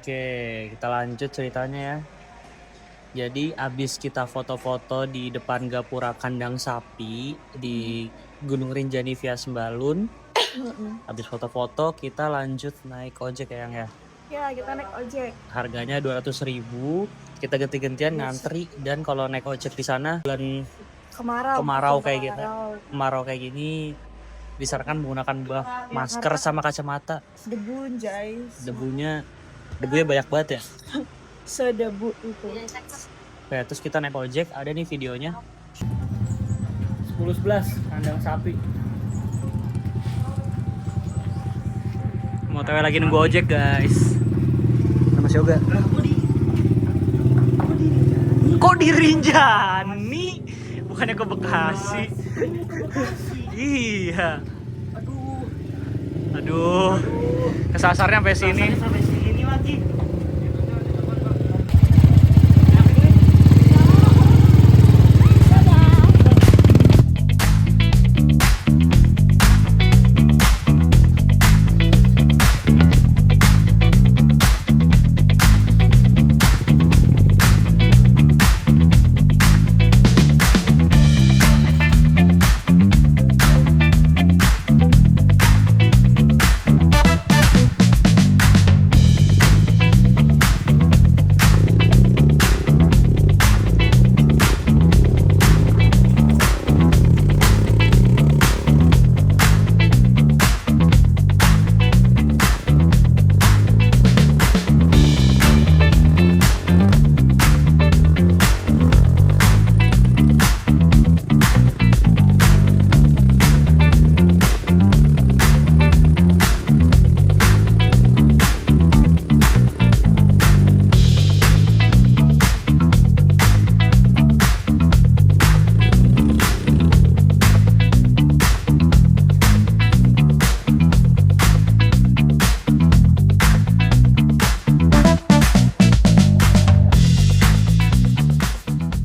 Oke, kita lanjut ceritanya ya. Jadi abis kita foto-foto di depan gapura kandang sapi di Gunung Rinjani via Sembalun. Abis foto-foto kita lanjut naik ojek ya Yang ya. Ya, kita naik ojek. Harganya 200.000. Kita ganti-gantian ngantri, dan kalau naik ojek di sana bulan kemarau kayak gini disarankan menggunakan masker sama kacamata. Debu, guys. Debunya banyak banget ya. Sedebu itu. Oke, terus kita naik ojek, ada nih videonya. 10-11 kandang sapi. Mau lagi nunggu ojek guys. Sama si Yoga. Kok di Rinjani? Bukannya ke Bekasi. Iya. Aduh. Kesasarnya sampai sini.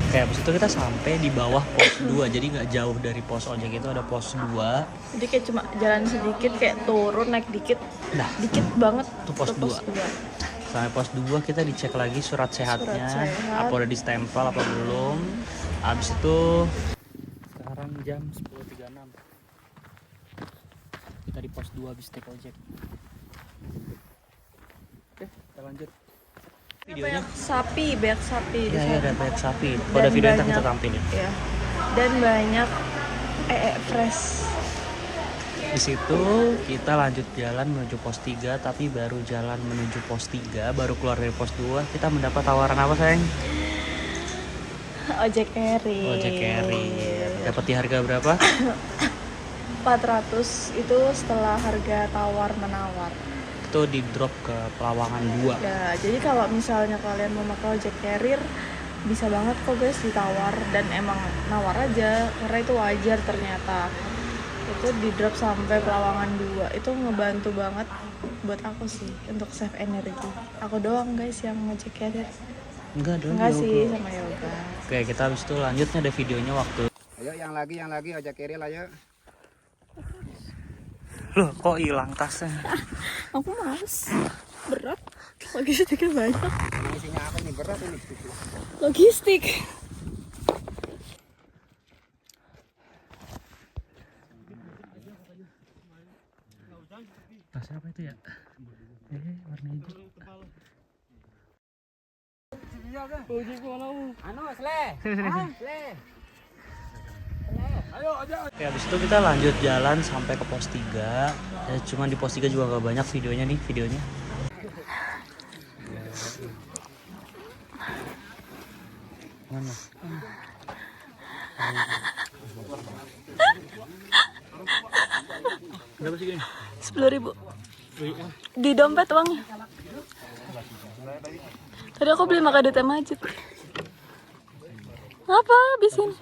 Kayak habis itu kita sampai di bawah pos 2, jadi nggak jauh dari pos ojek itu ada pos 2. Jadi kayak cuma jalan sedikit, kayak turun naik dikit. Nah, dikit banget. Itu pos 2. Sampai pos 2 kita dicek lagi surat sehatnya, apa udah distempel apa belum. Habis itu sekarang jam 10.36. Kita di pos 2 habis take ojek. Oke, kita lanjut. Videonya Banyak sapi di sana. ada banyak sapi. Pada video yang kita tampilin. Ya. Dan banyak fresh. Di situ kita lanjut jalan menuju pos 3, tapi baru jalan menuju pos 3, baru keluar dari pos 2, kita mendapat tawaran apa, sayang? Ojek carrier. Ojek carrier. Dapat di harga berapa? 400 itu setelah harga tawar menawar. Itu di drop ke Pelawangan 2. Ya, jadi kalau misalnya kalian mau pakai ojek carrier bisa banget kok guys ditawar, dan emang nawar aja karena itu wajar ternyata. Itu di drop sampai Pelawangan 2. Itu ngebantu banget buat aku sih untuk save energi. Aku doang guys yang ojek carrier. Enggak sih, sama Yoga. Oke, kita habis itu lanjutnya ada videonya waktu. Ayo yang lagi ojek carrier ayo. Loh, kok hilang tasnya? Aku males. Berat. Logistiknya banyak. Isinya apa nih, berat ini? Logistik. Tasnya apa itu ya? Warna hijau. Oke, habis itu kita lanjut jalan sampai ke pos 3. Cuman di pos 3 juga gak banyak videonya nih, Mana? Berapa sih gini? 10.000 di dompet uangnya. Tadi aku beli makan di Teh Majid. Apa habisin?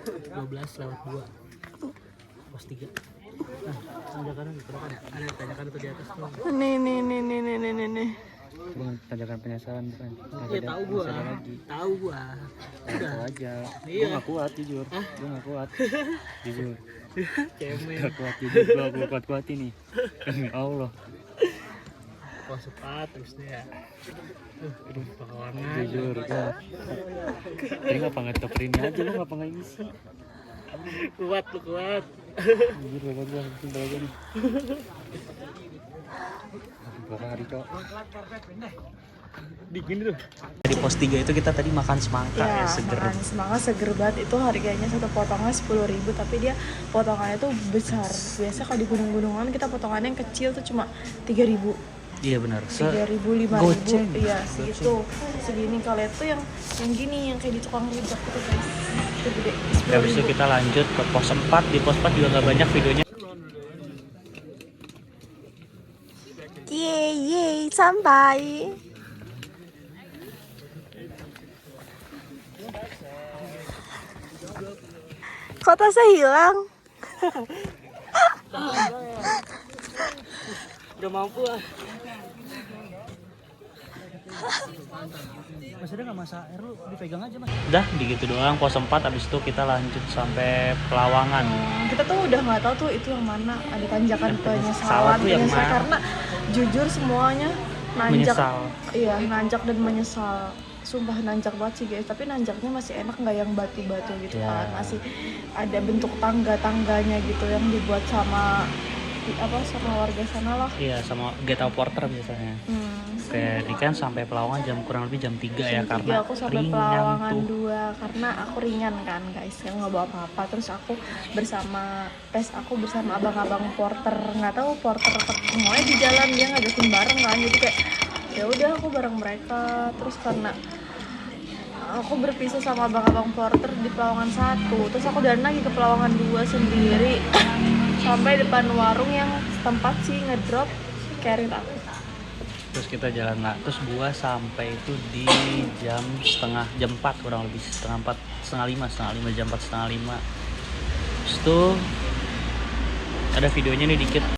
12/2 pos 3. Nah, tanjakan berapa? Ada tanjakan itu di atas tuh. Nih. Bukan tanjakan penyesalan, bukan. Ya tahu gua. Udah. Tahu aja. Iya. Gua gak kuat jujur. Gua gak kuat. Jujur. Cemen. Gak kuat jujur. Gua kuat ini. Demi Allah. pos 4 terus ya. Aduh, pahlawanan. Jujur ya. Ini ngapa nggak tetap ini aja lu ngapa nggak ngisi? Kuat lu kuat. Jujur banget gua tinggal aja nih. Berapa hari cok? Dingin tuh. Di pos 3 itu kita tadi makan semangka ya, seger. Makan semangka seger banget. Itu harganya satu potongnya 10.000, tapi dia potongannya tuh besar. Biasa kalau di gunung-gunungan kita potongannya yang kecil tuh cuma 3.000. Iya benar. 3.000, 5.000. Iya, segitu. Segini kalau itu yang gini yang kayak di tukang rujak gitu guys. Itu gede. Habis itu kita lanjut ke pos 4. Di pos 4 juga nggak banyak videonya. Yeay, sampai. Kok tasnya hilang? Udah mampu ah. Mas ada nggak masa air lu dipegang aja mas? Udah gitu doang pos 4, habis itu kita lanjut sampai Pelawangan. Kita tuh udah nggak tahu tuh itu yang mana, ada tanjakan penyesalan tuh yang mana? karena jujur semuanya nanjak. Menyesal. Iya, nanjak dan menyesal. Sumpah nanjak banget sih guys, tapi nanjaknya masih enak nggak yang batu-batu gitu Ya. kan, masih ada bentuk tangga-tangganya gitu yang dibuat sama warga sana lah. Iya sama Geta Porter biasanya. Kayak ini kan sampai Pelawangan kurang lebih jam 3 ya, Jam karena 3 aku sampai ringan Pelawangan tuh. 2 karena aku ringan kan guys, yang nggak bawa apa-apa. Terus aku bersama abang-abang porter, nggak tahu porter semuanya di jalan, dia ngajakin bareng kan, jadi kayak ya udah aku bareng mereka. Terus karena aku berpisah sama abang-abang porter di Pelawangan 1, terus aku jalan lagi ke Pelawangan 2 sendiri sampai depan warung yang tempat sih ngedrop carrier aku. Terus kita jalan lah, terus gua sampai itu di jam 4 kurang lebih, setengah 5 jam 4 setengah 5. Terus tuh ada videonya nih dikit.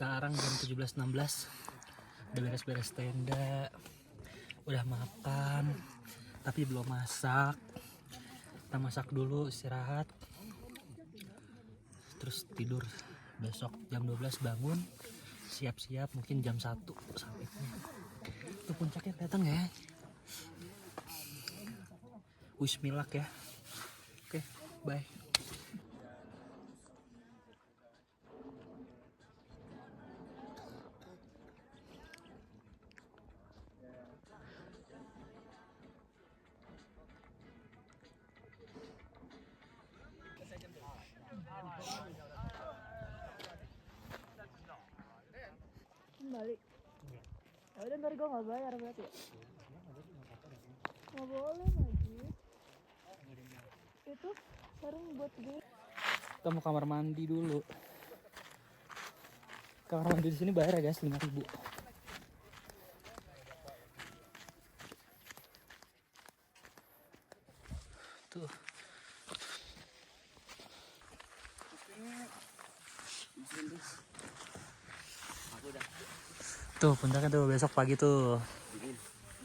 Sekarang jam 17.16, udah beres-beres tenda, udah makan, tapi belum masak. Kita masak dulu, istirahat, terus tidur. Besok jam 12 bangun, siap-siap mungkin jam 1 sampai. Itu puncaknya datang ya. Wish me luck ya. Oke, bye. Kembali. Ya udah ntar gue nggak bayar berarti ya? Nggak boleh lagi. Itu sarung buat gue. Kita mau kamar mandi dulu. Kamar mandi di sini bayar ya guys, 5.000. Tuh. Tuh puncaknya tuh besok pagi tuh.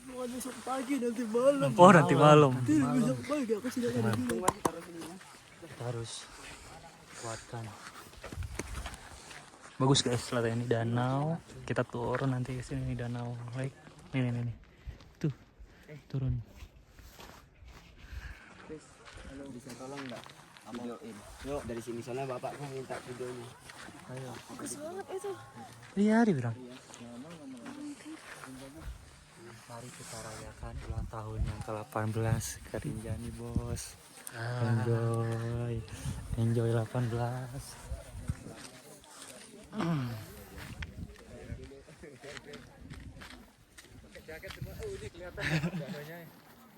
Bukan besok pagi, nanti malam. Oh nanti malam. Besok pagi aku sudah ada di sini. Kita harus kuatkan. Bagus guys, lihat ini danau. Kita turun nanti ke sini nih, danau lake. Nih. Tuh. Turun. Bisa tolong nggak videoin? Yuk dari sini soalnya bapakku minta videonya. Ayo. Bagus banget itu. Iya dibilang. Mari kita rayakan ulang tahun yang ke-18 ke Rinjani bos. Enjoy 18.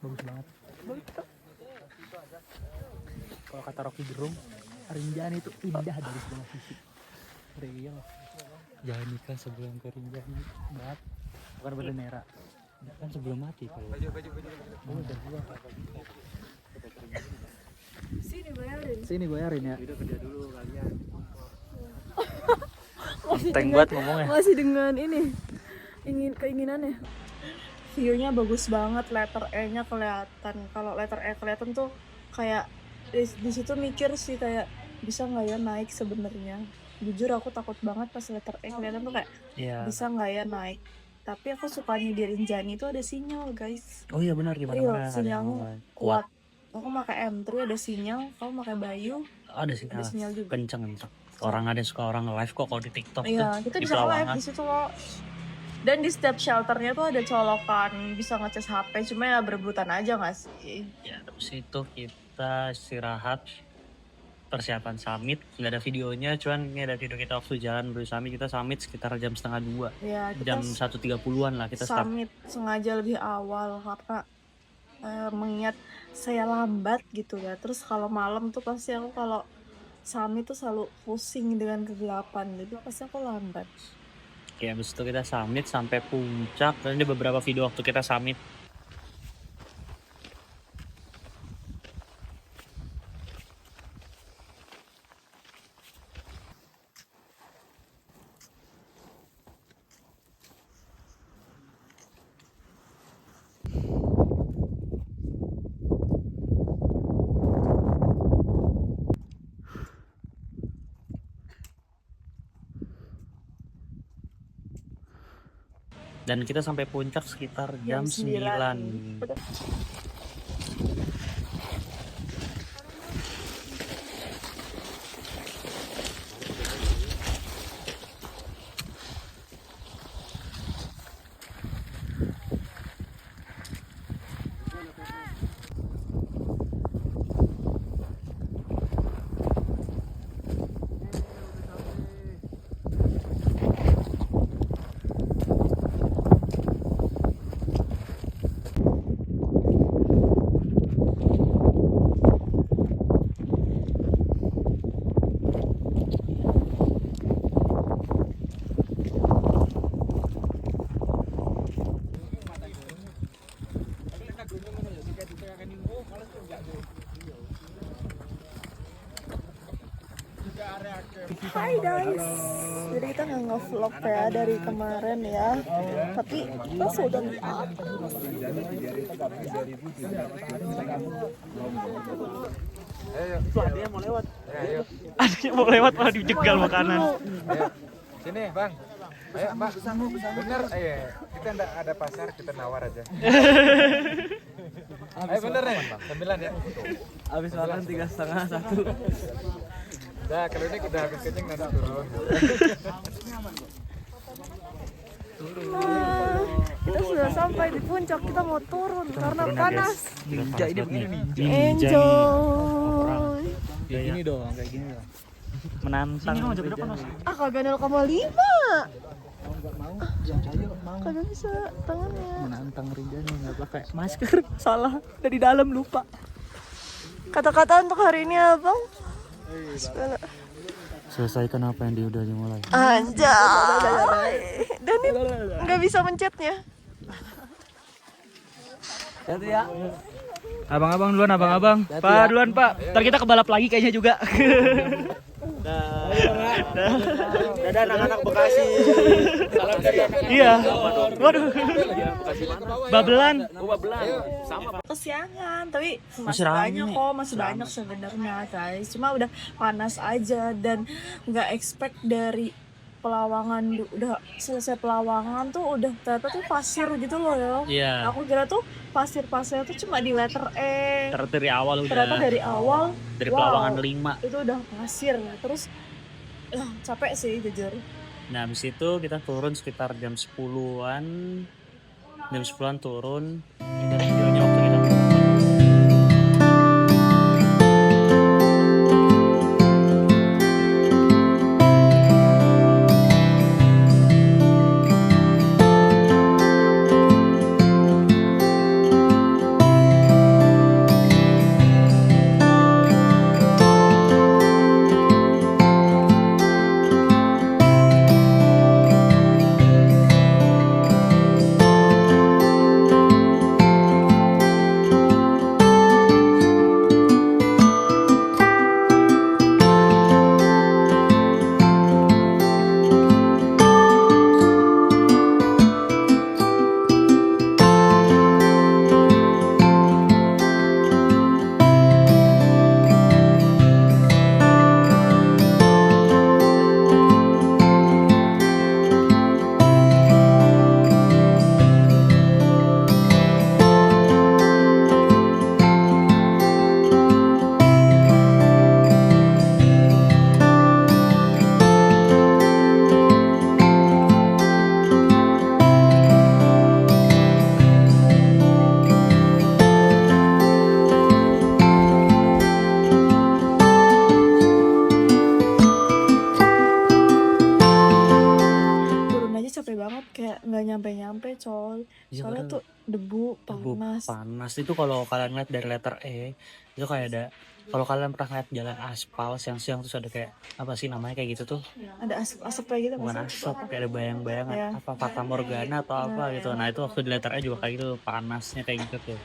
Bagus banget. Kalau kata Rocky Gerung, Rinjani itu indah dari segala sisi. Real. Jangan nikah sebelum ke Rinjani, Bat. Bukan bendera. Kan sebelum mati kalau. Sini bayarin. Sini bayarin ya. Udah kerja dulu kalian. Enteng banget ngomongnya. Masih dengan ini keinginannya. View-nya bagus banget, letter E-nya kelihatan. Kalau letter E kelihatan tuh kayak di situ mikir sih kayak bisa nggak ya naik sebenarnya. Jujur aku takut banget pas letter E kelihatan tuh kayak Iya. bisa nggak ya naik. Tapi aku sukanya di Rinjani itu ada sinyal guys. Oh iya benar, di mana-mana ada sinyalnya yang kuat. Aku pakai M3 ada sinyal, kamu pakai Bayu ada ada sinyal. sinyal juga. Kenceng. Orang ada suka orang live kok kalau di TikTok Iya, tuh. kita Di bisa live Pelawangan. di situ loh. Dan di setiap shelternya tuh ada colokan, bisa ngecas HP, cuma ya berebutan aja nggak sih? Ya, terus itu kita istirahat, persiapan summit. Nggak ada videonya, cuman ini ada video kita waktu jalan menuju summit. Kita summit sekitar jam 1:30. Ya, kita Jam 1:30-an lah kita start. summit sengaja lebih awal karena mengingat saya lambat gitu ya. Terus kalau malam tuh pasti aku kalau summit tuh selalu pusing dengan kegelapan, jadi pasti aku lambat. Ya, habis itu kita summit sampai puncak. Dan ada beberapa video waktu kita summit. Dan kita sampai puncak sekitar jam 9. Hai guys, jadi kita nggak nge-vlog ya dari kemarin ya, tapi kita sudah di atas. Adiknya mau lewat. Adiknya mau lewat malah dijegal makanan. Ayo, sini bang. Ayo mbak, bener, ayo kita ndak ada pasar, kita nawar aja. Ayo bener nih, 9 ya. Habis makan 3,5 1. Nah kalau ini udah habis kencing nanti turun. Nah, kita sudah sampai di puncak, kita mau turun karena panas. Ninja ini begini nih. Enjoy. Kayak gini dong, kayak gini dong. Menantang. Ah kagak 0,5. Kagak bisa tangannya. Menantang Rinjani nggak pakai masker. Salah, dari dalam lupa. Kata-kata untuk hari ini abang? Selesaikan apa yang udah dimulai. Anjay. Dan ini nggak bisa mencetnya. Hati ya. Abang-abang duluan, abang-abang. Pak duluan pak. Ntar kita kebalap lagi kayaknya juga. Dadah anak-anak Bekasi. Salam dari anak. Iya. Waduh. Babelan. Kesiangan, tapi Masih masih rame. banyak kok, masih banyak sebenarnya guys. Cuma udah panas aja dan nggak expect dari Pelawangan udah selesai Pelawangan tuh udah ternyata tuh pasir gitu loh ya. Iya. Aku kira tuh pasir-pasir tuh cuma di letter E. Ternyata dari awal udah. Ternyata dari awal Dari wow, Pelawangan 5. itu udah pasir. Terus capek sih jujur. Nah, habis itu kita turun sekitar jam 10-an. Jam 10-an turun. Ini ada videonya waktu kita turun. Iya, Soalnya padahal tuh debu debu panas. panas itu kalau kalian lihat dari letter E itu kayak ada, kalau kalian pernah lihat jalan aspal siang-siang terus ada kayak apa sih namanya kayak gitu tuh, Ada asap-asap kayak gitu bukan nggak sih? asap, kayak ada bayang-bayangan Ya. apa fata morgana atau apa Nah, gitu. ya. Nah itu waktu di letter E juga kayak gitu, panasnya kayak gitu tuh,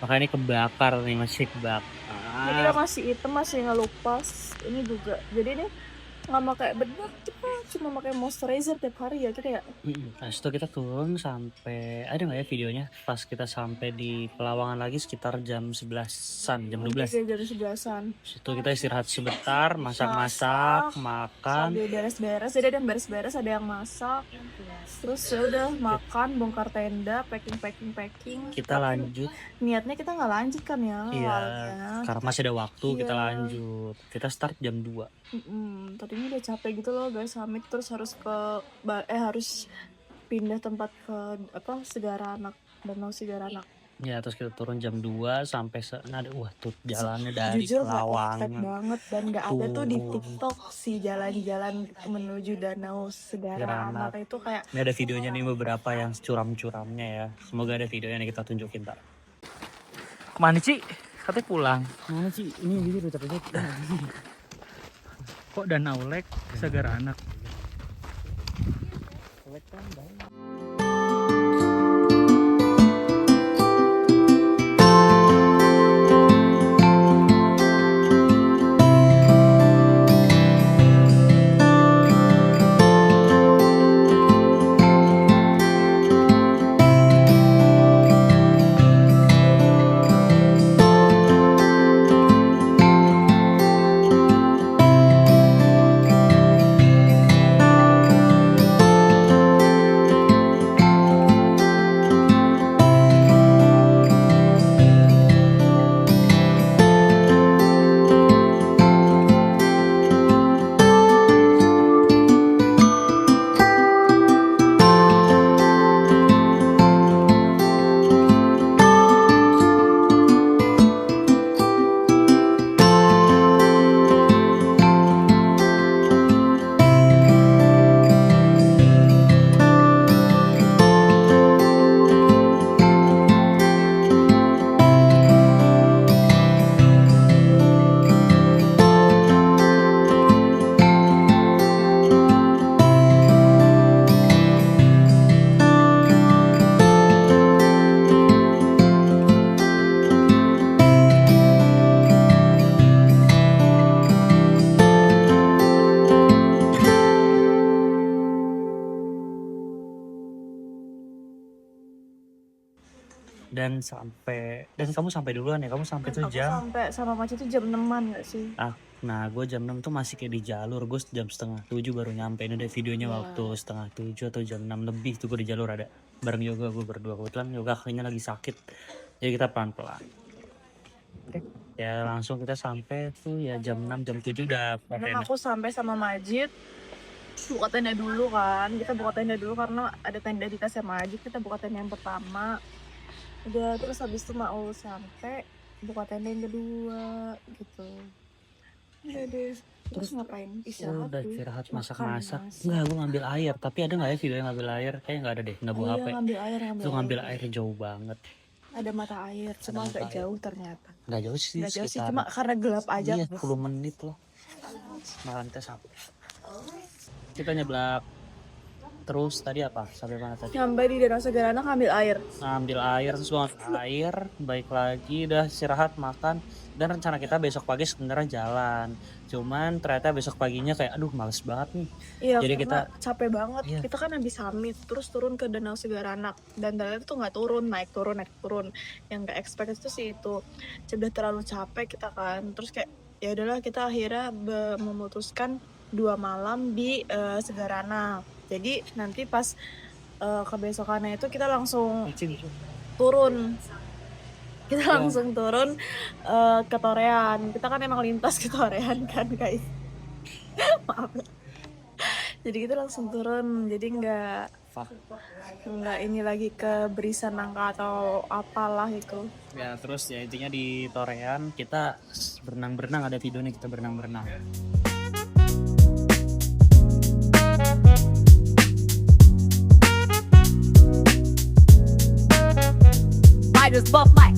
makanya ini kebakar nih, masih Jadi kebakar. udah masih hitam, masih ngelupas. Ini juga. Jadi ini nggak pakai bedak, kita cuma pakai moisturizer tiap hari ya kita ya. Habis itu kita turun sampai, ada nggak ya videonya pas kita sampai di Pelawangan lagi sekitar jam 11-an, jam 12. Jadi jam 11-an. Habis itu kita istirahat sebentar, masak-masak, makan. Sambil beres-beres, jadi ada yang beres-beres, ada yang masak. Terus ya udah makan, bongkar tenda, packing. Kita lanjut. Niatnya kita nggak lanjut kan ya Iya, awalnya. karena masih ada waktu, kita Iya. lanjut. Kita start jam 2. Tadinya udah capek gitu loh guys, summit terus harus harus pindah tempat ke Segaranak, Danau Segaranak. Ya, terus kita turun jam 2 sampai wah tuh jalannya dari Jujur nggak expect Pelawangan. banget dan nggak ada tuh di Tuh. TikTok si jalan-jalan menuju Danau Segaranak itu kayak Ini ada videonya nih beberapa yang curam-curamnya ya. Semoga ada videonya nih kita tunjukin ntar. Kemana Ci? Katanya pulang. Mana sih? Ini gitu tapi Kok Danau Lek Segaranak? Dan kamu sampai duluan ya, kamu sampai tuh aku jam. sampai sama Maci itu jam 6-an nggak sih? Nah gue jam 6 tuh masih kayak di jalur, gue jam setengah 7 baru nyampe. Ini ada videonya waktu setengah 7 atau jam 6 lebih tuh gue di jalur ada. Bareng Yoga, gue berdua. Kebetulan Yoga kakinya lagi sakit, jadi kita pelan-pelan. Oke, ya langsung kita sampai tuh ya jam 6, jam 7 udah Karena aku sampai sama Majid buka tenda dulu kan, kita buka tenda dulu karena ada tenda di tasnya Majid, kita buka tenda yang pertama. Udah, terus habis itu mau sampai buka tenda yang kedua gitu. Udah deh, terus ngapain? Istirahat udah dulu. istirahat, Makan, masak-masak. masak. Enggak, gue ngambil air. Tapi ada nggak ya video yang ngambil air? Kayaknya nggak ada deh, nggak bawa Iya, HP. ngambil air. Itu ngambil air jauh banget. Ada mata air, cuma mata agak air. jauh ternyata. Nggak jauh sih, Nggak jauh sih, sekitar cuma karena gelap aja. iya, 10 menit loh. Malah kita sampai. Kita nyeblak. Terus tadi apa? Sampai mana tadi? Nyampe di Danau Segaranak ngambil air. Ngambil air, terus gue ngambil air, baik lagi, udah istirahat, makan. Dan rencana kita besok pagi sebenarnya jalan. Cuman ternyata besok paginya kayak aduh males banget nih. Iya, Jadi karena capek banget. Iya. Kita kan habis summit, terus turun ke Danau Segaranak. Dan ternyata tuh nggak turun, naik turun. Yang nggak expect itu sih itu. Udah terlalu capek kita kan. Terus kayak ya udahlah, kita akhirnya memutuskan 2 malam di Segaranak. Jadi nanti pas kebesokannya itu kita langsung turun. Kita langsung turun ke Torean. Kita kan emang lintas ke Torean kan guys. Maaf. Jadi kita langsung turun. Jadi nggak ini lagi ke Berisan Nangka atau apalah itu. Ya terus ya intinya di Torean kita berenang-berenang, ada videonya kita berenang-berenang. writers buff mic.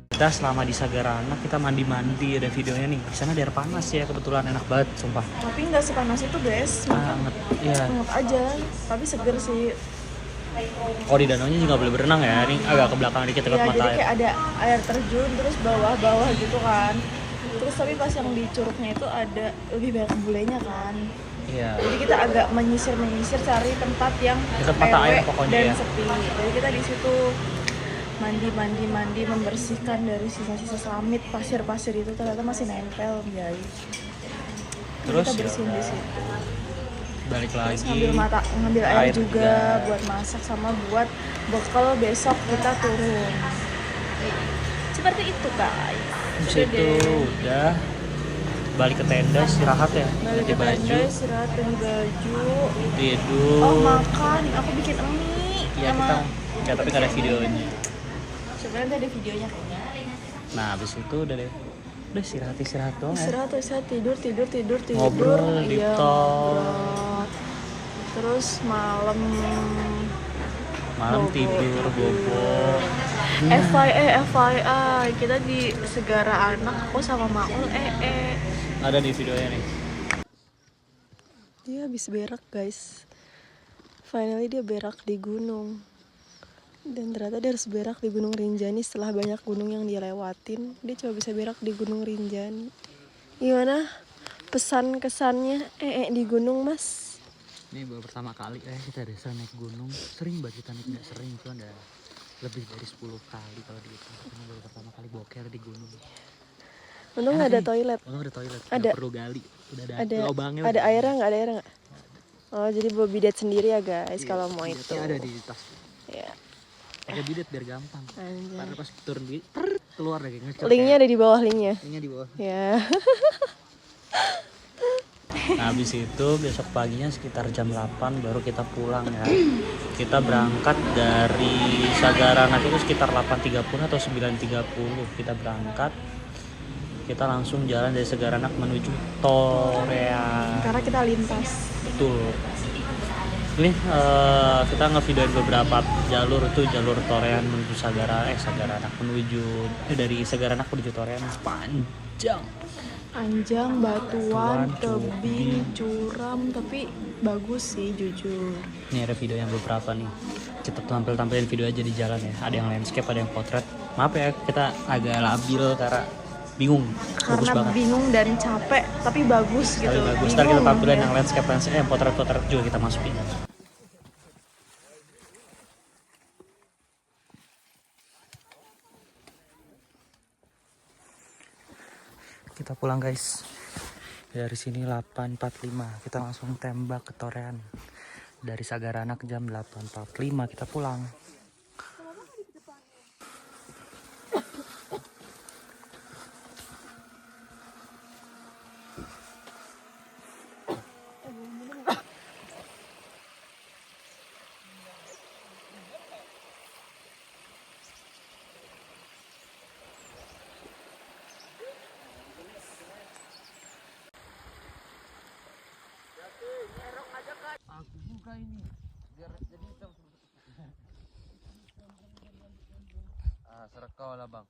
Kita selama di Sagaranak kita mandi-mandi, ada videonya nih. Di sana ada air panas ya, kebetulan enak banget sumpah. Tapi nggak sepanas itu guys, Banget. Iya. hangat aja, tapi seger sih. Oh di danaunya juga boleh berenang ya. Ini agak ke belakang dikit dekat Iya, mata jadi air. kayak ada air terjun terus bawah-bawah gitu kan. Terus tapi pas yang di curugnya itu ada lebih banyak bulenya kan. Iya. Jadi kita agak menyisir cari tempat yang Dekat mata air rw pokoknya dan ya. sepi. Jadi kita di situ mandi membersihkan dari sisa-sisa selamit, pasir-pasir itu ternyata masih nempel guys. Terus kita bersihin ya di situ. balik Terus lagi. ngambil air Air juga juga. buat masak sama buat bekal besok kita turun. Seperti itu guys. Di Udah situ deh. udah balik ke tenda istirahat ya. Balik Ganti ke baju, tenda, istirahat, ganti baju. tidur. Oh makan, aku bikin mie Iya kita ya tapi nggak ada videonya. sebenarnya ada videonya kayaknya. Nah habis itu udah deh. Udah istirahat doang ya. Istirahat, tidur. Ngobrol di Iya, tol. ngobrol. Terus malam Malam bobo. tidur bobo. FYI kita di Segara Anak, aku sama Maul Ada di videonya nih. dia habis berak guys. Finally dia berak di gunung. Dan ternyata dia harus berak di Gunung Rinjani setelah banyak gunung yang dia lewatin. Dia coba bisa berak di Gunung Rinjani. Gimana pesan kesannya di gunung mas? Ini baru pertama kali kita desa naik gunung. Sering banget kita naik, nggak sering cuma ada lebih dari 10 kali kalau dihitung. Ini baru pertama kali boker di gunung. Untung Enak nggak ada nih. toilet. Untung ada toilet, Ada. nggak perlu gali. Udah ada lubangnya. Ada udah. airnya nggak? Ada airnya nggak? Oh jadi bawa bidet sendiri ya guys Iya, kalau mau biletnya itu. ada di tas. Ya. Pakai bidet biar gampang. Anjay. Karena pas turun di keluar deh ngecek. Linknya ada di bawah linknya. Linknya di bawah. Ya. Nah, habis itu besok paginya sekitar jam 8 baru kita pulang ya. Kita berangkat dari Sagaranak itu sekitar 8.30 atau 9.30 kita berangkat. Kita langsung jalan dari Sagaranak menuju Torean. Karena kita lintas. Betul. Ini kita ngevideoin beberapa jalur tuh, jalur Torean menuju Sagaranak menuju dari Sagaranak menuju Torean panjang. Panjang, batuan, Batuan, tebing, curam, tapi bagus sih jujur. Ini ada video yang beberapa nih. Kita tampilin video aja di jalan ya. Ada yang landscape, ada yang potret. Maaf ya kita agak labil karena bingung. Bagus Karena banget. bingung dan capek, tapi bagus gitu. Tapi bagus. Ntar kita Bingung, tampilin ya. yang landscape, yang potret juga kita masukin. Kita pulang guys. Dari sini 8.45 kita langsung tembak ke Torean. Dari Sagaranak jam 8.45 kita pulang. Aku buka ini biar jadi hitam. Serak kau lah bang.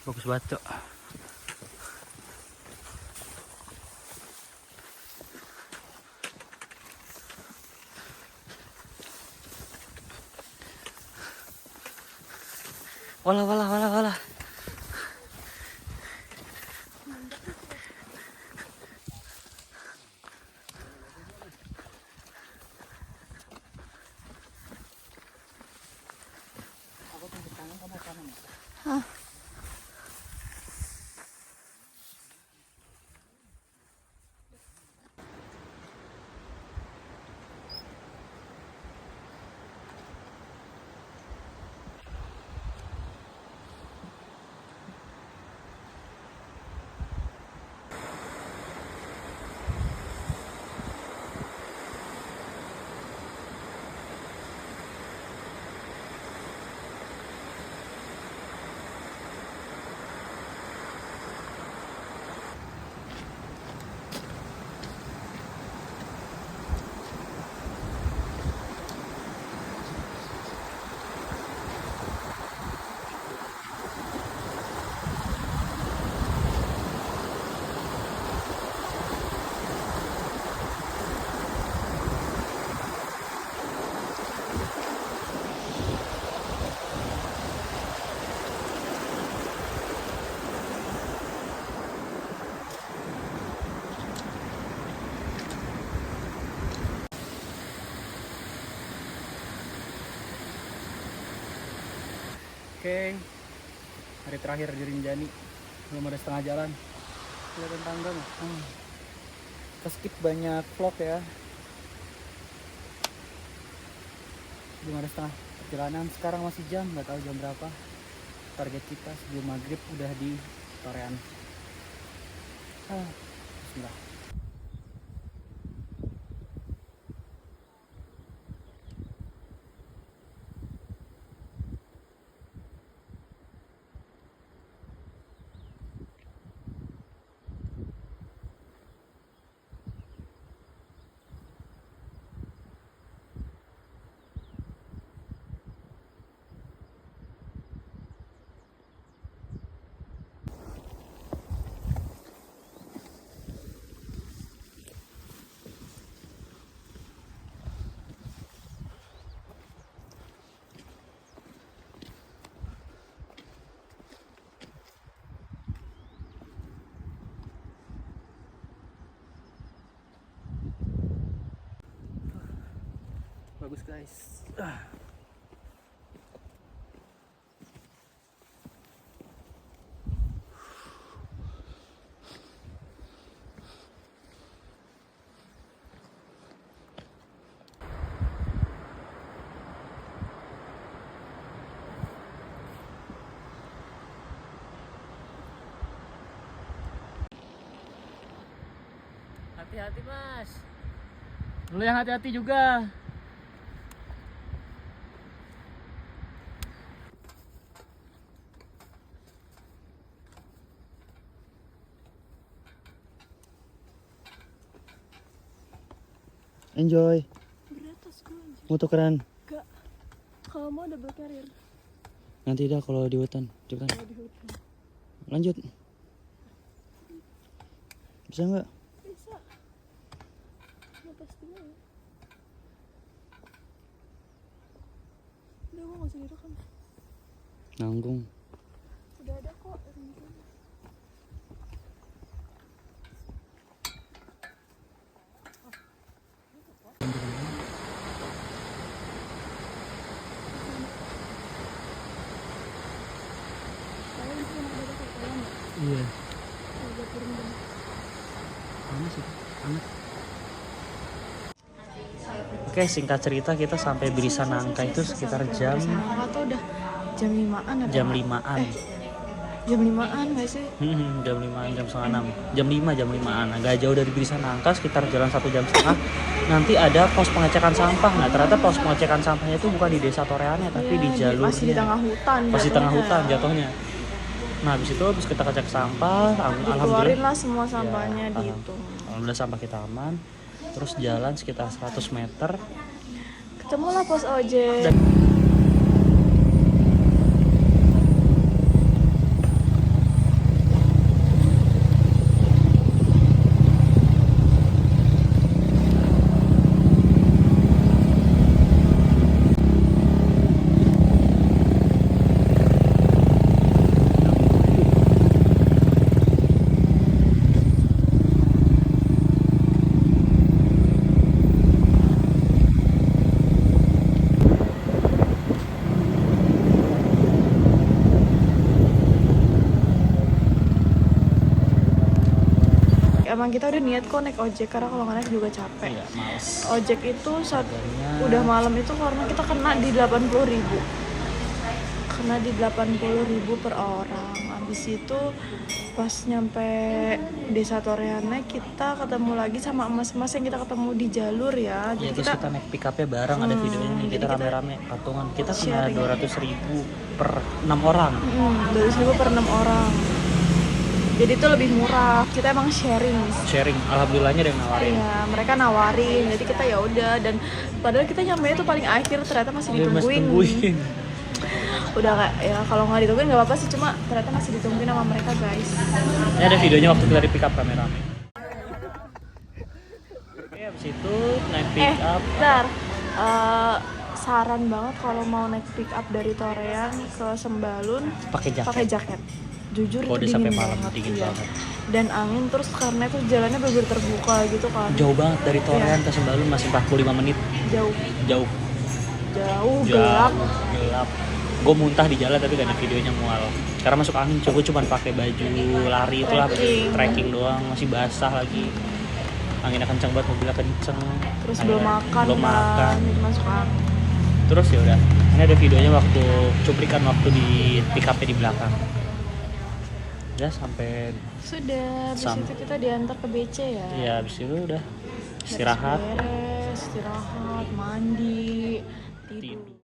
Bagus banget, Cok. Walah, walah, walah, walah. Oke, hari terakhir di Rinjani, belum ada setengah jalan. Kelihatan tangga nggak? Skip banyak vlog ya. Belum ada setengah perjalanan. Sekarang masih jam, nggak tahu jam berapa. Target kita sebelum maghrib udah di Torean. Bismillah. Bagus guys. Hati-hati mas. Lu yang hati-hati juga. Enjoy. Beratas gue anjir. Mau tukeran? Gak. Kalau mau double carrier. Nanti dah kalau di hutan. Cepetan. Kalau di hutan. Lanjut. Bisa nggak? Bisa. Nggak pastinya ya. Udah gue gak usah direkam. Nanggung. Udah ada kok rencana. Kalian bisa nak ada kayak kalian nggak? Iya. Kalau buat berendam. Panas itu. Hangat. Oke, singkat cerita kita sampai Birisan Nangka itu sekitar jam Atau udah jam 5-an atau jam 5-an. jam 5-an nggak sih? Jam 5-an, jam setengah 6. Jam 5-an. Agak jauh dari Birisan Nangka, sekitar jalan 1,5 jam. Nanti ada pos pengecekan sampah. Nah, ternyata pos pengecekan sampahnya itu bukan di desa Toreannya, tapi di jalur masih di tengah hutan. Masih tengah hutan jatuhnya. Nah habis itu habis kita cek sampah, Dikeluarin alhamdulillah lah semua sampahnya ya, dihitung. alhamdulillah sampah kita aman. Terus jalan sekitar 100 meter. Ketemulah pos ojek. Emang kita udah niat kok naik ojek karena kalau nggak naik juga capek. Iya, males. Ojek itu Harganya- udah malam itu karena kita kena di 80.000. Kena di 80.000 per orang. Habis itu pas nyampe Desa Toreane kita ketemu lagi sama emas-emas yang kita ketemu di jalur ya. Ya, Jadi terus kita naik pick up-nya bareng, ada videonya nih. Kita jadi kita rame-rame patungan. Kita kena sharing. 200.000 per 6 orang. 200.000 per 6 orang. Jadi itu lebih murah. Kita emang sharing. Sharing, alhamdulillahnya ada yang nawarin. Iya, mereka nawarin. Jadi kita ya udah, dan padahal kita nyampe itu paling akhir ternyata masih Dia masih ditungguin. tungguin. Udah kayak ya kalau nggak ditungguin nggak apa-apa sih, cuma ternyata masih ditungguin sama mereka guys. Ini ada videonya waktu kita di pick up rame-rame. Oke, habis itu naik pick up. Bentar. Saran banget kalau mau naik pick up dari Torean ke Sembalun Pakai jaket. pakai jaket. Jujur Kalau itu udah dingin sampai malam, banget, dingin iya. banget. Dan angin terus karena itu jalannya bener-bener terbuka gitu kan. Jauh banget dari Torean ke Sembalun masih 45 menit. Jauh, Jauh. gelap. Gelap. Gue muntah di jalan tapi gak ada videonya, mual. Karena masuk angin, gue cuma pakai baju lari itulah, trekking doang, masih basah lagi. Anginnya kenceng banget, mobilnya kenceng. Terus Akhirnya belum makan belum kan, makan. jadi masuk angin. Terus ya udah. Ini ada videonya waktu cuplikan waktu di pick up di belakang. Udah sampai Sudah, habis Sam- itu kita diantar ke BC ya. ya habis itu udah istirahat. Beres, istirahat, mandi, tidur.